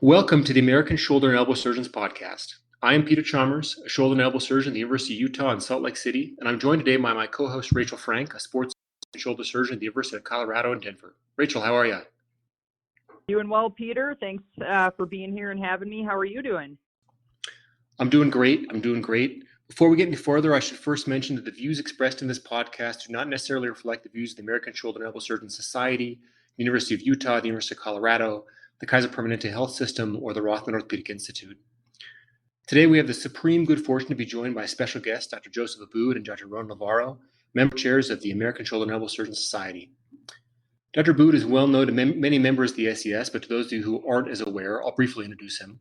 Welcome to the American Shoulder and Elbow Surgeons Podcast. I am Peter Chalmers, a shoulder and elbow surgeon at the University of Utah in Salt Lake City, and I'm joined today by my co-host Rachel Frank, a sports and shoulder surgeon at the University of Colorado in Denver. Rachel, how are you? Doing well, Peter. Thanks for being here and having me. How are you doing? I'm doing great. Before we get any further, I should first mention that the views expressed in this podcast do not necessarily reflect the views of the American Shoulder and Elbow Surgeons Society, the University of Utah, the University of Colorado, the Kaiser Permanente Health System, or the Rothman Orthopedic Institute. Today, we have the supreme good fortune to be joined by special guests, Dr. Joseph Abboud and Dr. Ronald Navarro, member chairs of the American Shoulder and Elbow Surgeons Society. Dr. Abboud is well known to many members of the ASES, but to those of you who aren't as aware, I'll briefly introduce him.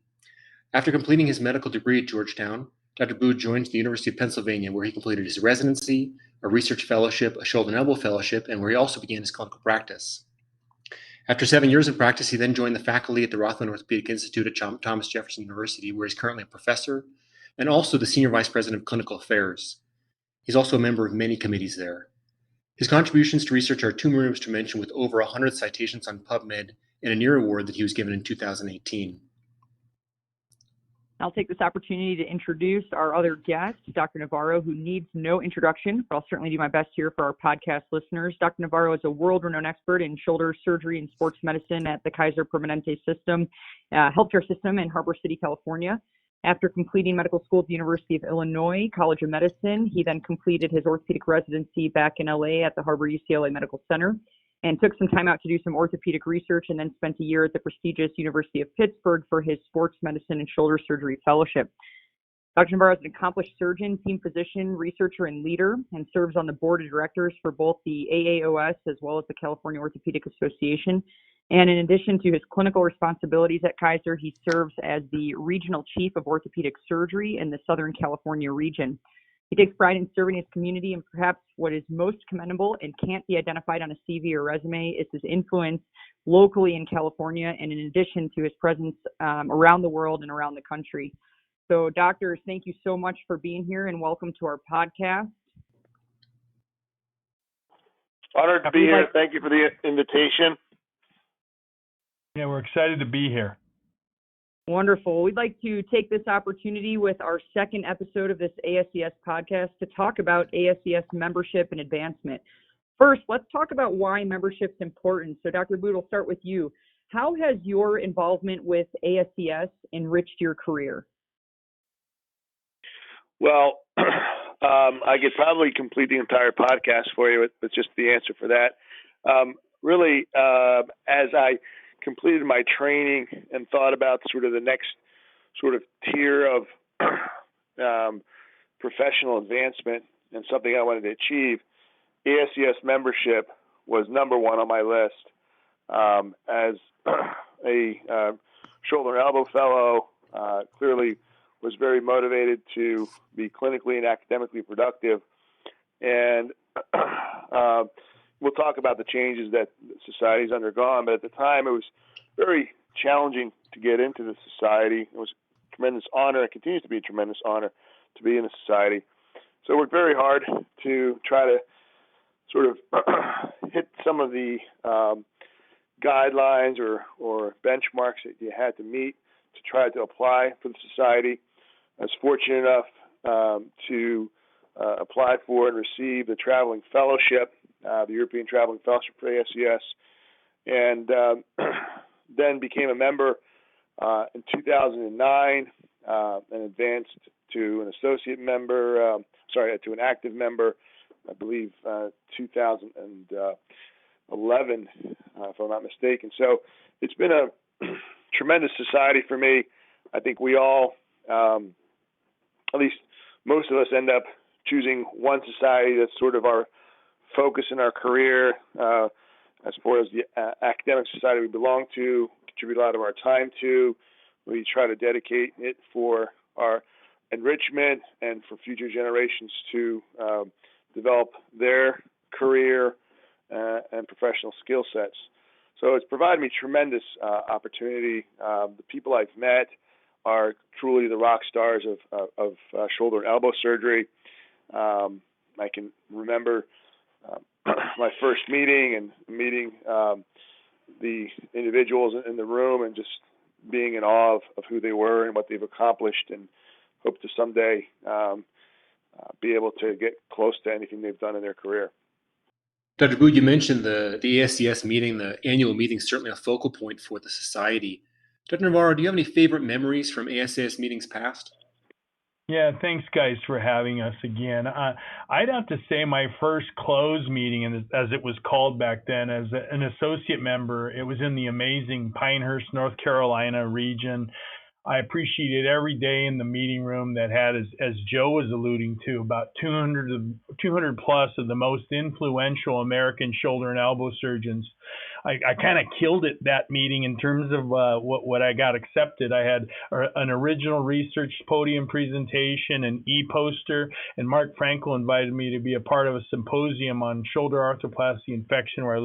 After completing his medical degree at Georgetown, Dr. Abboud joined the University of Pennsylvania, where he completed his residency, a research fellowship, a shoulder and elbow fellowship, and where he also began his clinical practice. After 7 years in practice, he then joined the faculty at the Rothman Orthopedic Institute at Thomas Jefferson University, where he's currently a professor and also the Senior Vice President of Clinical Affairs. He's also a member of many committees there. His contributions to research are too numerous to mention, with over 100 citations on PubMed and a NEAR award that he was given in 2018. I'll take this opportunity to introduce our other guest, Dr. Navarro, who needs no introduction, but I'll certainly do my best here for our podcast listeners. Dr. Navarro is a world-renowned expert in shoulder surgery and sports medicine at the Kaiser Permanente healthcare system in Harbor City, California. After completing medical school at the University of Illinois College of Medicine, he then completed his orthopedic residency back in LA at the Harbor UCLA Medical Center, and took some time out to do some orthopedic research, and then spent a year at the prestigious University of Pittsburgh for his sports medicine and shoulder surgery fellowship. Dr. Navarro is an accomplished surgeon, team physician, researcher, and leader, and serves on the board of directors for both the AAOS as well as the California Orthopedic Association. And in addition to his clinical responsibilities at Kaiser, he serves as the regional chief of orthopedic surgery in the Southern California region. He takes pride in serving his community, and perhaps what is most commendable and can't be identified on a CV or resume is his influence locally in California, and in addition to his presence around the world and around the country. So, doctors, thank you so much for being here, and welcome to our podcast. Honored to be here. Thank you for the invitation. Yeah, we're excited to be here. Wonderful. We'd like to take this opportunity with our second episode of this ASES podcast to talk about ASES membership and advancement. First, let's talk about why membership's important. So, Dr. Abboud, we'll start with you. How has your involvement with ASES enriched your career? Well, I could probably complete the entire podcast for you with just the answer for that. Really, as I completed my training and thought about sort of the next sort of tier of professional advancement and something I wanted to achieve, ASES membership was number one on my list. As a shoulder and elbow fellow, clearly was very motivated to be clinically and academically productive. And we'll talk about the changes that the society's undergone, but at the time it was very challenging to get into the society. It was a tremendous honor. It continues to be a tremendous honor to be in the society. So I worked very hard to try to sort of hit some of the guidelines or benchmarks that you had to meet to try to apply for the society. I was fortunate enough to apply for and receive the traveling fellowship, the European Traveling Fellowship for ASES, and then became a member in 2009 and advanced to an associate member, to an active member, I believe 2011, if I'm not mistaken. So it's been a tremendous society for me. I think we all, at least most of us, end up choosing one society that's sort of our focus in our career, as far as the academic society we belong to, contribute a lot of our time to. We try to dedicate it for our enrichment and for future generations to develop their career and professional skill sets. So it's provided me tremendous opportunity. The people I've met are truly the rock stars of shoulder and elbow surgery. I can remember my first meeting and meeting the individuals in the room and just being in awe of who they were and what they've accomplished, and hope to someday be able to get close to anything they've done in their career. Dr. Abboud, you mentioned the ASES meeting, the annual meeting, is certainly a focal point for the society. Dr. Navarro, do you have any favorite memories from ASES meetings past? Yeah, thanks, guys, for having us again. I'd have to say my first closed meeting, as it was called back then, as an associate member, it was in the amazing Pinehurst, North Carolina region. I appreciated every day in the meeting room that had, as Joe was alluding to, about 200 plus of the most influential American shoulder and elbow surgeons. I kind of killed it that meeting in terms of what I got accepted. I had an original research podium presentation, an e-poster, and Mark Frankel invited me to be a part of a symposium on shoulder arthroplasty infection, where I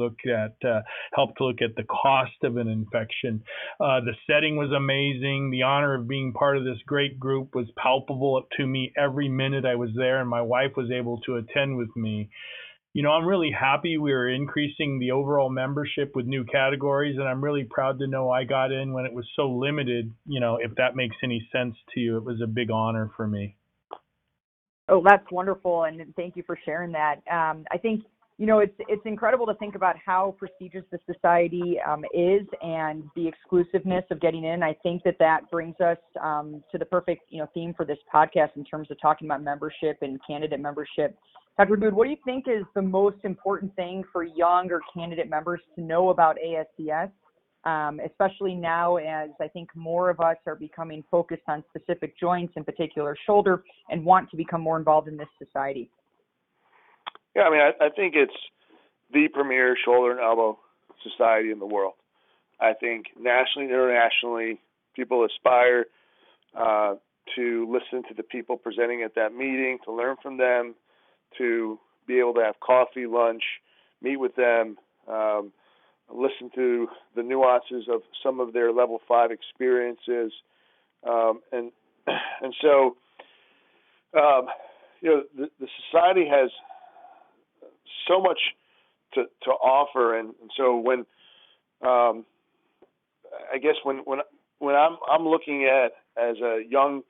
helped to look at the cost of an infection. The setting was amazing. The honor of being part of this great group was palpable to me every minute I was there, and my wife was able to attend with me. I'm really happy we are increasing the overall membership with new categories, and I'm really proud to know I got in when it was so limited. If that makes any sense to you, it was a big honor for me. Oh, that's wonderful, and thank you for sharing that. I think, it's incredible to think about how prestigious the society is and the exclusiveness of getting in. I think that brings us to the perfect, theme for this podcast in terms of talking about membership and candidate membership. Dr. Abboud, what do you think is the most important thing for young or candidate members to know about ASES, especially now as I think more of us are becoming focused on specific joints, in particular shoulder, and want to become more involved in this society? Yeah, I think it's the premier shoulder and elbow society in the world. I think nationally and internationally, people aspire to listen to the people presenting at that meeting, to learn from them, to be able to have coffee, lunch, meet with them, listen to the nuances of some of their level 5 experiences, and so the society has so much to offer, and so when I guess when I'm looking at as a young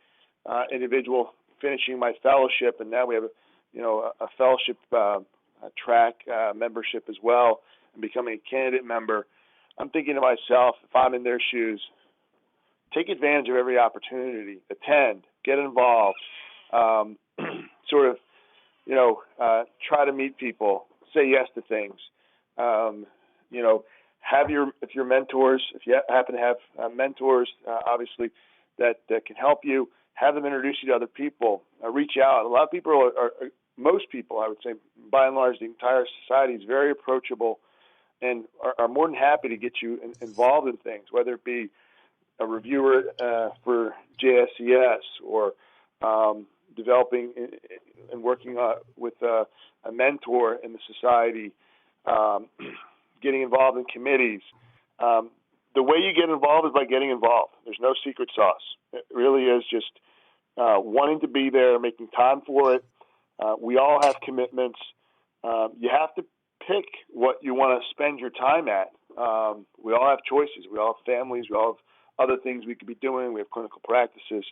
individual finishing my fellowship, and now we have a fellowship track membership as well, and becoming a candidate member, I'm thinking to myself, if I'm in their shoes, take advantage of every opportunity, attend, get involved, sort of, try to meet people, say yes to things, have if your mentors, if you happen to have mentors, obviously that can help you, have them introduce you to other people, reach out. A lot of people most people, I would say, by and large, the entire society is very approachable and are more than happy to get you involved in things, whether it be a reviewer for JSES or developing and working with a mentor in the society, getting involved in committees. The way you get involved is by getting involved. There's no secret sauce. It really is just wanting to be there, making time for it. We all have commitments. You have to pick what you want to spend your time at. We all have choices. We all have families. We all have other things we could be doing. We have clinical practices.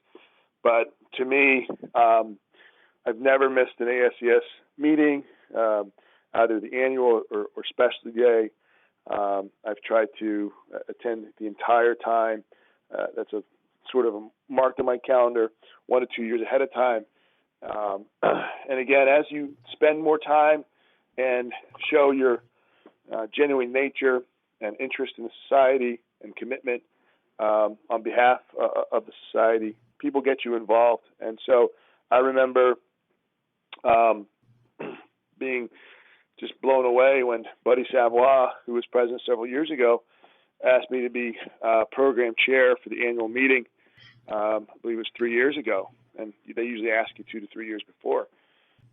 But to me, I've never missed an ASES meeting, either the annual or specialty day. I've tried to attend the entire time. That's a sort of marked on my calendar 1 to 2 years ahead of time. And again, as you spend more time and show your genuine nature and interest in the society and commitment on behalf of the society, people get you involved. And so I remember being just blown away when Buddy Savoie, who was president several years ago, asked me to be program chair for the annual meeting. I believe it was 3 years ago, and they usually ask you 2 to 3 years before.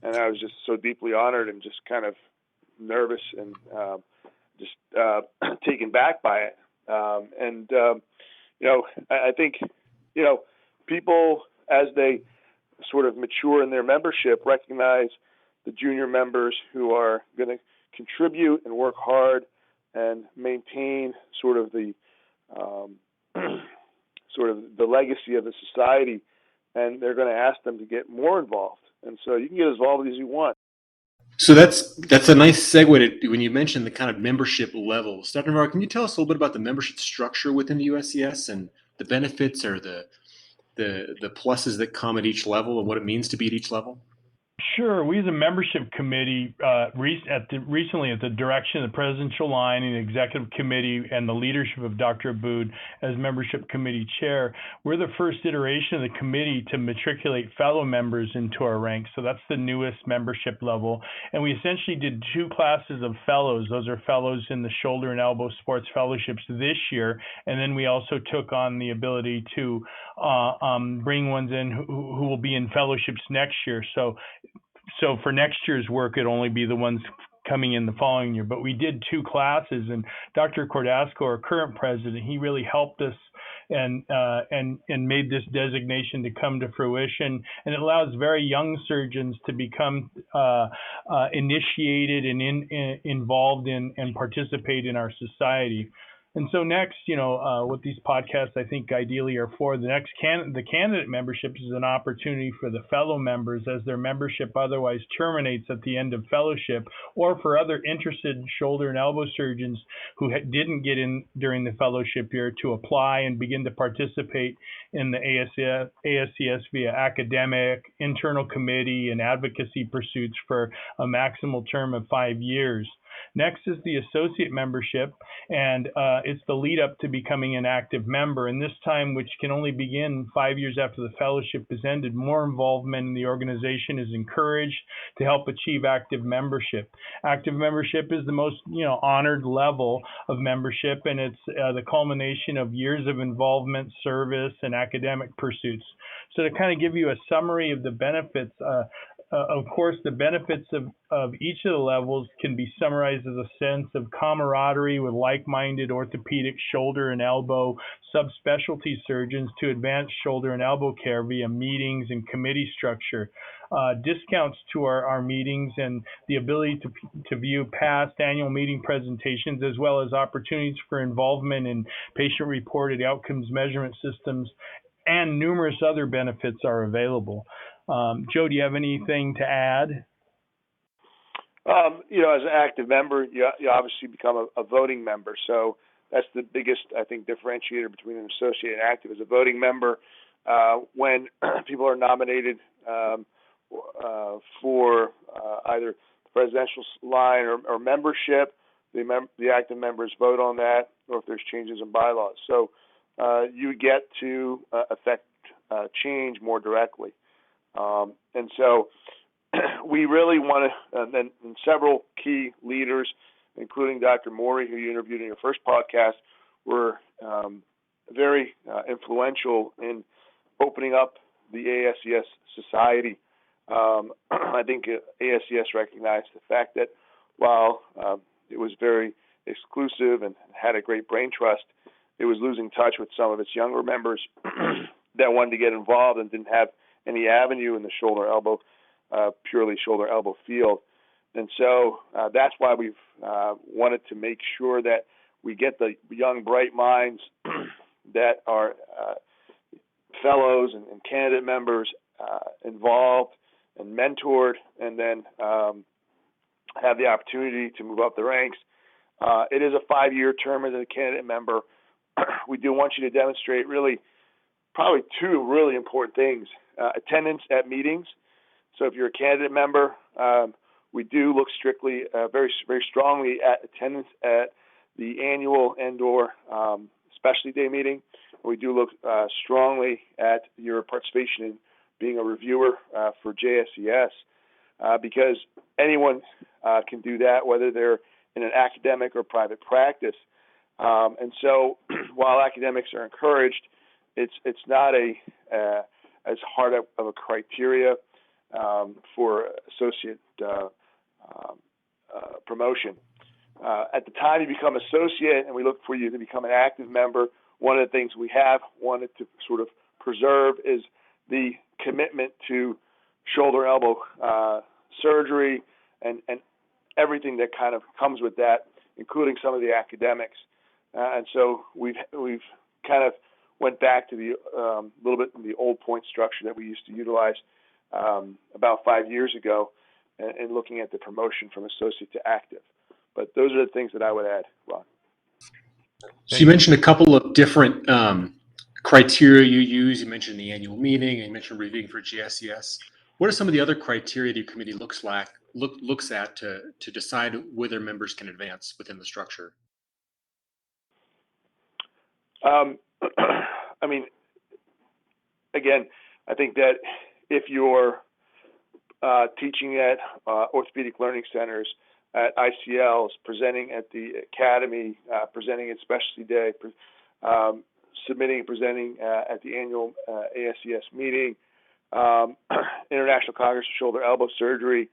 And I was just so deeply honored and just kind of nervous and just taken back by it. I think, people, as they sort of mature in their membership, recognize the junior members who are going to contribute and work hard and maintain sort of the sort of the legacy of the society, and they're going to ask them to get more involved. And so you can get as involved as you want. So that's a nice segue to when you mentioned the kind of membership levels. Dr. Navarro, can you tell us a little bit about the membership structure within the USCS and the benefits or the pluses that come at each level and what it means to be at each level? Sure. We as a membership committee, recently at the direction of the presidential line and the executive committee and the leadership of Dr. Abboud as membership committee chair, we're the first iteration of the committee to matriculate fellow members into our ranks. So that's the newest membership level. And we essentially did 2 classes of fellows. Those are fellows in the shoulder and elbow sports fellowships this year. And then we also took on the ability to bring ones in who will be in fellowships next year. So for next year's work, it'll only be the ones coming in the following year. But we did 2 classes, and Dr. Cordasco, our current president, he really helped us and made this designation to come to fruition. And it allows very young surgeons to become initiated and involved in and participate in our society. And so next, what these podcasts I think ideally are for, the candidate memberships is an opportunity for the fellow members as their membership otherwise terminates at the end of fellowship, or for other interested shoulder and elbow surgeons who didn't get in during the fellowship year to apply and begin to participate in the ASES via academic, internal committee, and advocacy pursuits for a maximal term of 5 years. Next is the associate membership, and it's the lead up to becoming an active member. And this time, which can only begin 5 years after the fellowship is ended, more involvement in the organization is encouraged to help achieve active membership. Active membership is the most honored level of membership, and it's the culmination of years of involvement, service, and academic pursuits. So to kind of give you a summary of the benefits, of course, the benefits of each of the levels can be summarized as a sense of camaraderie with like-minded orthopedic shoulder and elbow subspecialty surgeons to advance shoulder and elbow care via meetings and committee structure, discounts to our meetings, and the ability to view past annual meeting presentations, as well as opportunities for involvement in patient-reported outcomes measurement systems, and numerous other benefits are available. Joe, do you have anything to add? As an active member, you obviously become a voting member. So that's the biggest, I think, differentiator between an associate and active. As a voting member, when people are nominated for either the presidential line or membership, the active members vote on that, or if there's changes in bylaws. So you get to affect change more directly. And so we really want to, and several key leaders, including Dr. Morey, who you interviewed in your first podcast, were very influential in opening up the ASES Society. I think ASES recognized the fact that while it was very exclusive and had a great brain trust, it was losing touch with some of its younger members that wanted to get involved and didn't have any avenue in the purely shoulder elbow field. And so that's why we've wanted to make sure that we get the young, bright minds that are fellows and candidate members involved and mentored, and then have the opportunity to move up the ranks. It is a 5-year term as a candidate member. We do want you to demonstrate probably 2 really important things. Attendance at meetings. So if you're a candidate member, we do look strictly, very, very strongly at attendance at the annual and/or specialty day meeting. We do look strongly at your participation in being a reviewer for JSES, because anyone can do that, whether they're in an academic or private practice. And so while academics are encouraged, it's not as hard of a criteria for associate promotion. At the time you become associate and we look for you to become an active member, one of the things we have wanted to sort of preserve is the commitment to shoulder elbow surgery and everything that kind of comes with that, including some of the academics. And so we've kind of went back to the little bit of the old point structure that we used to utilize about 5 years ago, and looking at the promotion from associate to active. But those are the things that I would add, Ron. So you mentioned a couple of different criteria you use. You mentioned the annual meeting, and you mentioned reviewing for GSES. What are some of the other criteria the committee looks at to decide whether members can advance within the structure? I mean, again, I think that if you're teaching at orthopedic learning centers, at ICLs, presenting at the academy, presenting at specialty day, submitting and presenting at the annual ASES meeting, International Congress of Shoulder Elbow Surgery,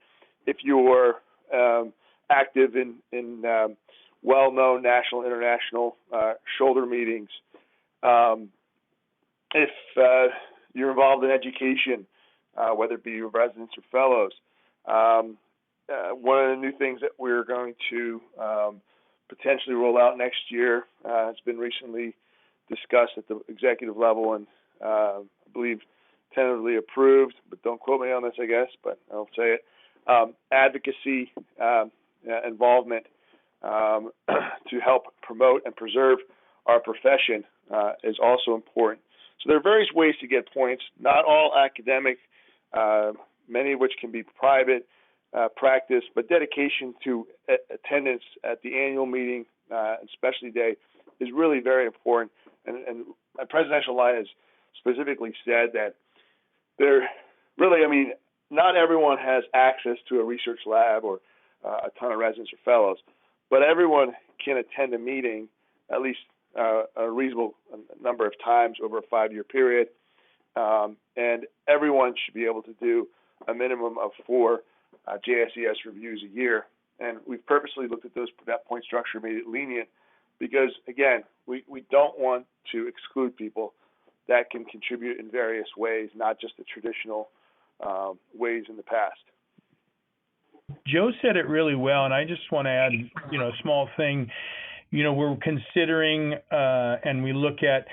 if you're active in well-known national, international shoulder meetings, if you're involved in education, whether it be your residents or fellows. One of the new things that we're going to potentially roll out next year has been recently discussed at the executive level and I believe tentatively approved, but don't quote me on this, I guess, but I'll say it. Advocacy involvement to help promote and preserve our profession is also important. So there are various ways to get points, not all academic, many of which can be private practice, but dedication to attendance at the annual meeting and specialty day is really very important. And a presidential line has specifically said that there really, I mean, not everyone has access to a research lab or a ton of residents or fellows, but everyone can attend a meeting at least a reasonable number of times over a 5-year period. And everyone should be able to do a minimum of 4 JSES reviews a year. And we've purposely looked at that point structure, made it lenient, because, again, we don't want to exclude people that can contribute in various ways, not just the traditional ways in the past. Joe said it really well, and I just want to add, a small thing. We're considering and we look at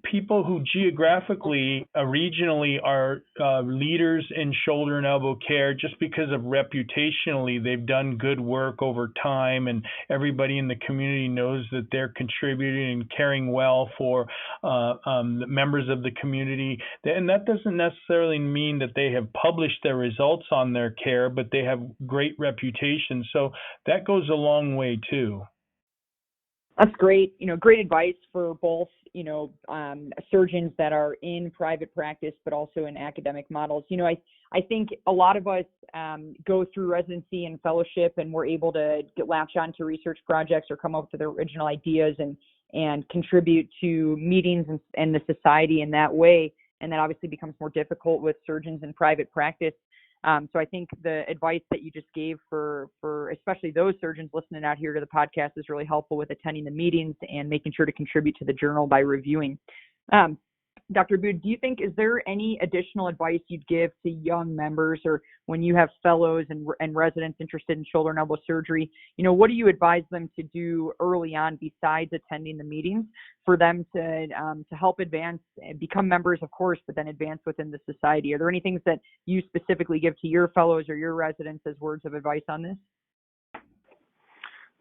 people who geographically, regionally are leaders in shoulder and elbow care just because of reputationally they've done good work over time, and everybody in the community knows that they're contributing and caring well for the members of the community. And that doesn't necessarily mean that they have published their results on their care, but they have great reputation. So that goes a long way too. That's great. Great advice for both, surgeons that are in private practice, but also in academic models. I think a lot of us go through residency and fellowship, and we're able to latch on to research projects or come up with original ideas and contribute to meetings and the society in that way. And that obviously becomes more difficult with surgeons in private practice. So I think the advice that you just gave for especially those surgeons listening out here to the podcast is really helpful with attending the meetings and making sure to contribute to the journal by reviewing. Dr. Abboud, do you think, is there any additional advice you'd give to young members, or when you have fellows and residents interested in shoulder and elbow surgery, what do you advise them to do early on besides attending the meetings for them to help advance, become members, of course, but then advance within the society? Are there any things that you specifically give to your fellows or your residents as words of advice on this?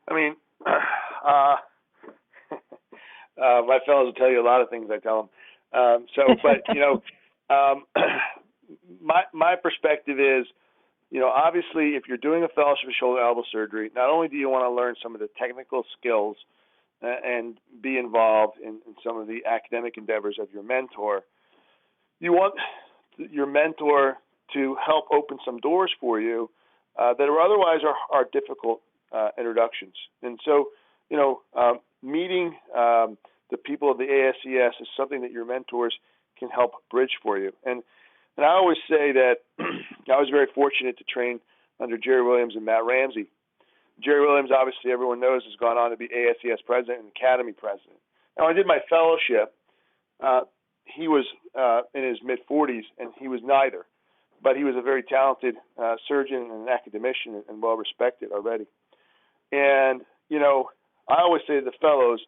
I mean, my fellows will tell you a lot of things I tell them. My perspective is, obviously, if you're doing a fellowship in shoulder elbow surgery, not only do you want to learn some of the technical skills and be involved in some of the academic endeavors of your mentor, you want your mentor to help open some doors for you that are otherwise are difficult introductions. And so, meeting the people of the ASES is something that your mentors can help bridge for you. And I always say that I was very fortunate to train under Jerry Williams and Matt Ramsey. Jerry Williams, obviously, everyone knows, has gone on to be ASES president and academy president. Now, I did my fellowship. He was in his mid-40s, and he was neither. But he was a very talented surgeon and an academician and well-respected already. And, I always say to the fellows,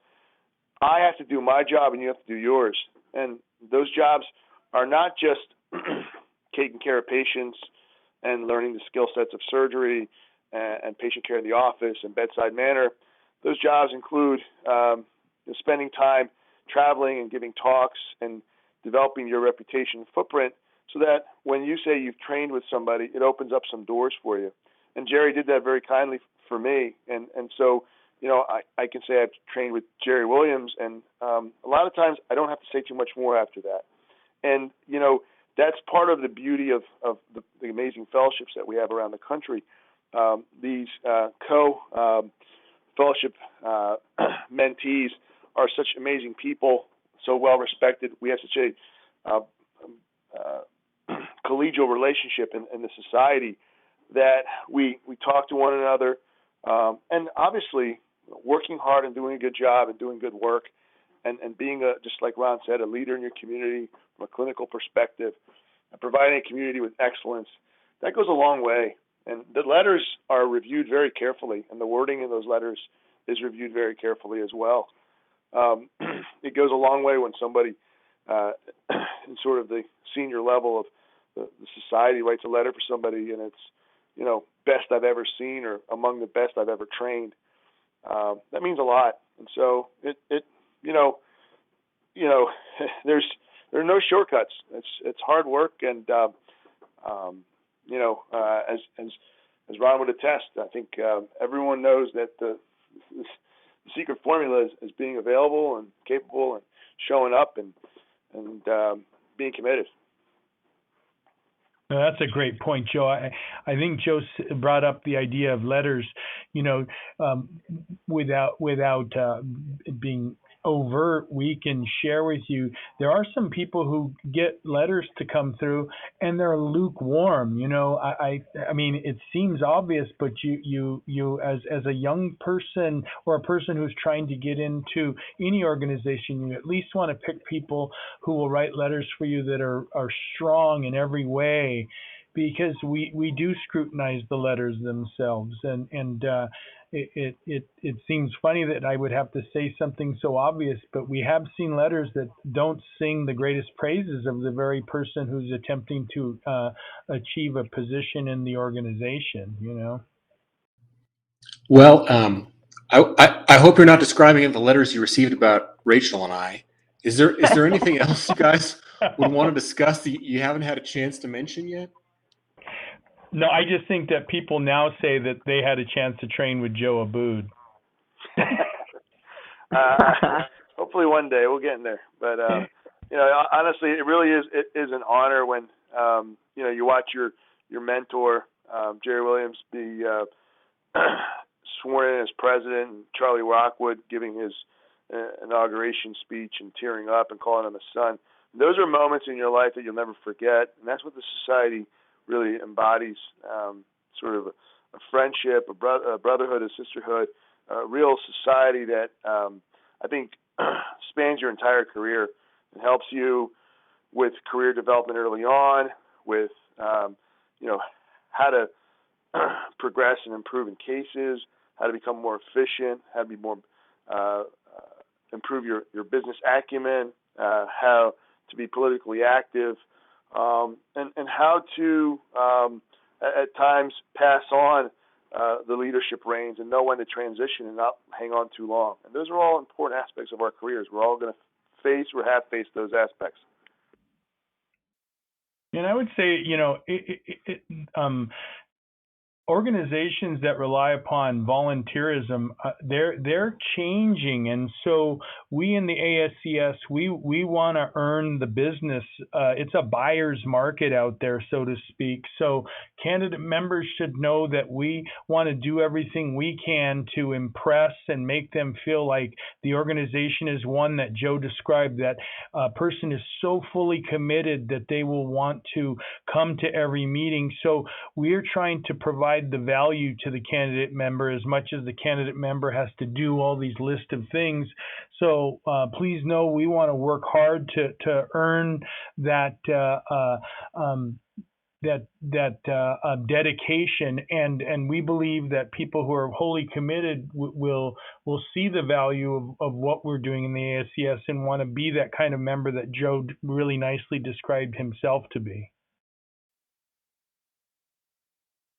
I have to do my job and you have to do yours. And those jobs are not just taking care of patients and learning the skill sets of surgery and patient care in the office and bedside manner. Those jobs include spending time traveling and giving talks and developing your reputation and footprint so that when you say you've trained with somebody, it opens up some doors for you. And Jerry did that very kindly for me. And so, I can say I've trained with Jerry Williams, and a lot of times I don't have to say too much more after that. And, that's part of the beauty of the amazing fellowships that we have around the country. These fellowship mentees are such amazing people, so well respected. We have such a collegial relationship in the society that we talk to one another, and obviously working hard and doing a good job and doing good work, and being just like Ron said, a leader in your community from a clinical perspective, and providing a community with excellence. That goes a long way. And the letters are reviewed very carefully, and the wording in those letters is reviewed very carefully as well. It goes a long way when somebody in sort of the senior level of the society writes a letter for somebody, and it's, best I've ever seen or among the best I've ever trained. That means a lot. And so there are no shortcuts. It's hard work, and as Ron would attest, I think everyone knows that the secret formula is being available and capable and showing up and being committed. No, that's a great point, Joe. I think Joe brought up the idea of letters, without being overt. We can share with you, there are some people who get letters to come through and they're lukewarm. I mean, it seems obvious, but you as a young person or a person who's trying to get into any organization, you at least want to pick people who will write letters for you that are strong in every way, because we do scrutinize the letters themselves, and it seems funny that I would have to say something so obvious, but we have seen letters that don't sing the greatest praises of the very person who's attempting to achieve a position in the organization. Well, I hope you're not describing the letters you received about Rachel and I. Is there anything else you guys would want to discuss that you haven't had a chance to mention yet? No, I just think that people now say that they had a chance to train with Joe Abboud. Hopefully one day we'll get in there. But honestly, it really is an honor when you watch your mentor Jerry Williams be sworn in as president, and Charlie Rockwood giving his inauguration speech and tearing up and calling him a son. Those are moments in your life that you'll never forget, and that's what the society really embodies, sort of a friendship, a brotherhood, a sisterhood, a real society that I think spans your entire career and helps you with career development early on, with how to progress and improve in cases, how to become more efficient, how to be more improve your business acumen, how to be politically active, and how to at times pass on the leadership reins and know when to transition and not hang on too long. And those are all important aspects of our careers. We're all going to face or have faced those aspects. And I would say, organizations that rely upon volunteerism, they're changing, and so we in the ASES we want to earn the business. It's a buyer's market out there, so to speak. So candidate members should know that we want to do everything we can to impress and make them feel like the organization is one that Joe described, that a person is so fully committed that they will want to come to every meeting. So we're trying to provide the value to the candidate member as much as the candidate member has to do all these list of things. So please know we want to work hard to earn that dedication, and we believe that people who are wholly committed will see the value of what we're doing in the ASES and want to be that kind of member that Joe really nicely described himself to be.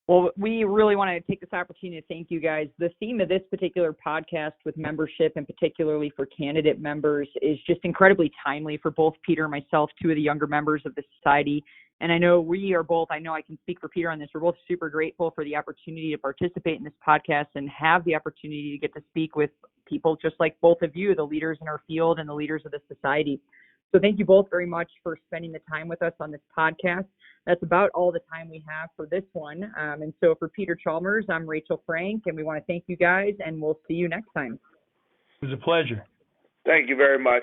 Well, we really want to take this opportunity to thank you guys. The theme of this particular podcast with membership, and particularly for candidate members, is just incredibly timely for both Peter and myself, two of the younger members of the society. And I know we are both, I know I can speak for Peter on this, we're both super grateful for the opportunity to participate in this podcast and have the opportunity to get to speak with people just like both of you, the leaders in our field and the leaders of the society. So thank you both very much for spending the time with us on this podcast. That's about all the time we have for this one. And so for Peter Chalmers, I'm Rachel Frank, and we want to thank you guys, and we'll see you next time. It was a pleasure. Thank you very much.